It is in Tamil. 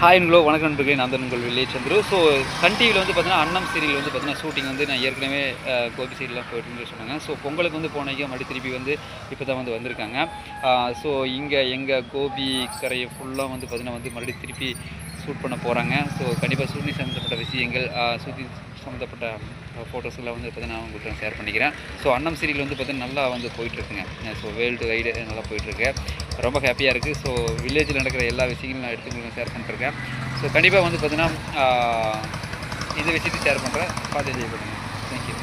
ஹாய் ப்ரோ, வணக்கம் நண்பர்களே. நான் தான் உங்கள் வில்லேஜ் சந்துரு. ஸோ சன் டிவியில் வந்து பார்த்தீங்கன்னா அன்னம் சீரியல் வந்து பார்த்தீங்கன்னா ஷூட்டிங் வந்து நான் ஏற்கனவே கோபி சீரியல்லாம் போயிட்டுன்னு சொன்னாங்க. ஸோ பொங்கலுக்கு வந்து போனீங்க மறுபடியும் திருப்பி வந்து இப்போ தான் வந்து வந்திருக்காங்க. ஸோ இங்கே எங்கள் கோபி கரையை ஃபுல்லாக வந்து பார்த்தீங்கன்னா வந்து மறுபடியும் திருப்பி ஷூட் பண்ண போகிறாங்க. ஸோ கண்டிப்பாக ஷூட்டிங் சம்மந்தப்பட்ட விஷயங்கள் ஷூட்டிங் சம்மந்தப்பட்ட ஃபோட்டோஸ் எல்லாம் வந்து பார்த்தீங்கன்னா நான் உங்களுக்கு ஷேர் பண்ணிக்கிறேன். ஸோ அன்னம் சீரியல் வந்து பார்த்தீங்கன்னா நல்லா வந்து போயிட்டுருக்குங்க. ஸோ வேர்ல்டு வைடு நல்லா போயிட்டுருக்கு. ரொம்ப ஹாப்பியாக இருக்குது. ஸோ வில்லேஜில் நடக்கிற எல்லா விஷயங்களும் நான் எடுத்து உங்களுக்கு ஷேர் பண்ணிட்டுருக்கேன். ஸோ கண்டிப்பாக வந்து பார்த்தீங்கன்னா இந்த விஷயத்தையும் ஷேர் பண்ணுறேன். பார்த்து என்ஜாய் பண்ணுங்கள். தேங்க்யூ.